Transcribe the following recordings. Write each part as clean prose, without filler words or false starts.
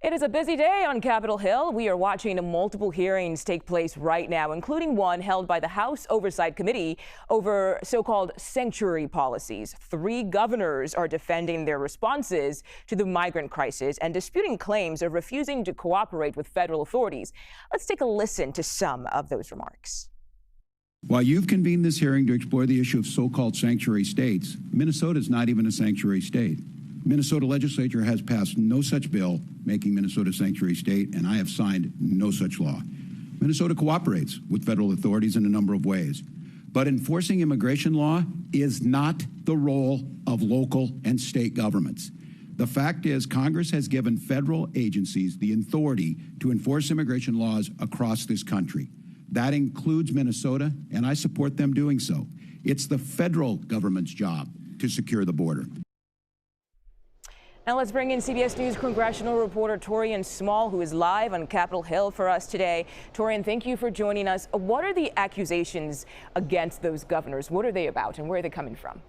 It is a busy day on Capitol Hill. We are watching multiple hearings take place right now, including one held by the House Oversight Committee over so-called sanctuary policies. 3 governors are defending their responses to the migrant crisis and disputing claims of refusing to cooperate with federal authorities. Let's take a listen to some of those remarks. While you've convened this hearing to explore the issue of so-called sanctuary states, Minnesota is not even a sanctuary state. Minnesota legislature has passed no such bill making Minnesota a sanctuary state, and I have signed no such law. Minnesota cooperates with federal authorities in a number of ways, but enforcing immigration law is not the role of local and state governments. The fact is, Congress has given federal agencies the authority to enforce immigration laws across this country. That includes Minnesota, and I support them doing so. It's the federal government's job to secure the border. Now let's bring in CBS News congressional reporter Taurean Small, who is live on Capitol Hill for us today. Taurean, thank you for joining us. What are the accusations against those governors? What are they about, and where are they coming from?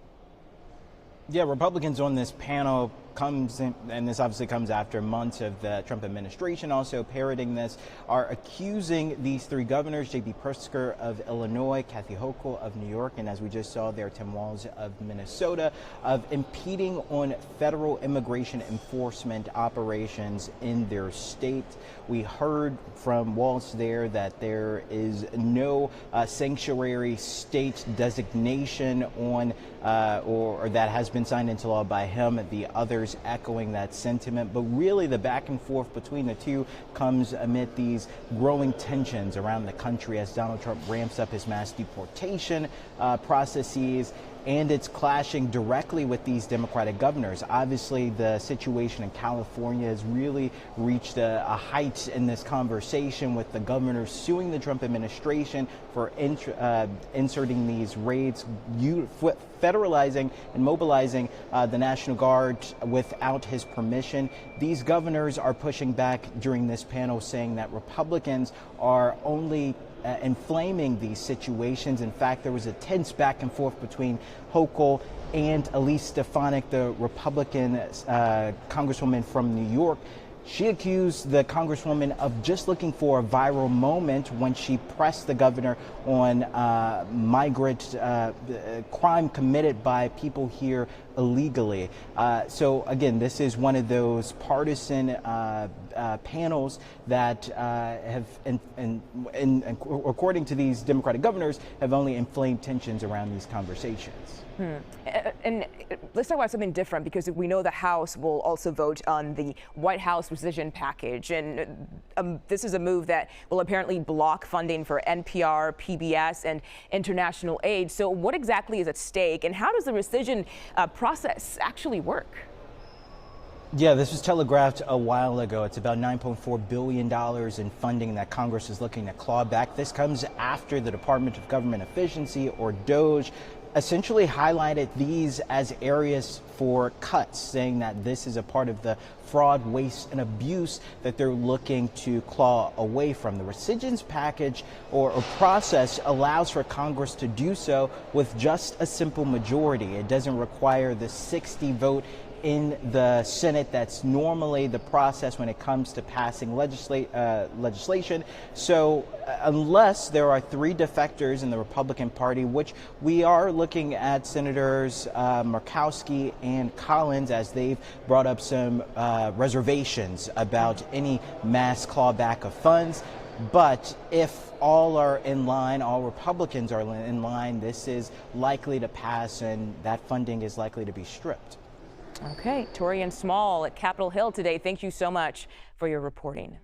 Yeah, Republicans on this panel comes in, and this obviously comes after months of the Trump administration also parroting this, are accusing these 3 governors, J.B. Pritzker of Illinois, Kathy Hochul of New York, and as we just saw there, Tim Walz of Minnesota, of impeding on federal immigration enforcement operations in their state. We heard from Walz there that there is no sanctuary state designation on or that has been signed into law by him. The others echoing that sentiment, but really the back and forth between the two comes amid these growing tensions around the country as Donald Trump ramps up his mass deportation processes, and it's clashing directly with these Democratic governors. Obviously, the situation in California has really reached a height in this conversation, with the governors suing the Trump administration for inserting these raids, federalizing and mobilizing the National Guard without his permission. These governors are pushing back during this panel, saying that Republicans are only inflaming these situations. In fact, there was a tense back and forth between Hochul and Elise Stefanik, the Republican congresswoman from New York. She accused the congresswoman of just looking for a viral moment when she pressed the governor on migrant crime committed by people here illegally. So again, this is one of those partisan panels that have, according to these Democratic governors, have only inflamed tensions around these conversations. And let's talk about something different, because we know the House will also vote on the White House rescission package. And this is a move that will apparently block funding for NPR, PBS, and international aid. So what exactly is at stake, and how does the rescission process actually work? Yeah, this was telegraphed a while ago. It's about $9.4 billion in funding that Congress is looking to claw back. This comes after the Department of Government Efficiency, or DOGE, essentially highlighted these as areas for cuts, saying that this is a part of the fraud, waste, and abuse that they're looking to claw away from. The rescission package or process allows for Congress to do so with just a simple majority. It doesn't require the 60 vote in the Senate that's normally the process when it comes to passing legislation. So unless there are 3 defectors in the Republican Party, which we are looking at Senators Murkowski and Collins, as they've brought up some reservations about any mass clawback of funds. But if all are in line, all Republicans are in line, this is likely to pass, and that funding is likely to be stripped. Okay, Taurean Small at Capitol Hill today. Thank you so much for your reporting.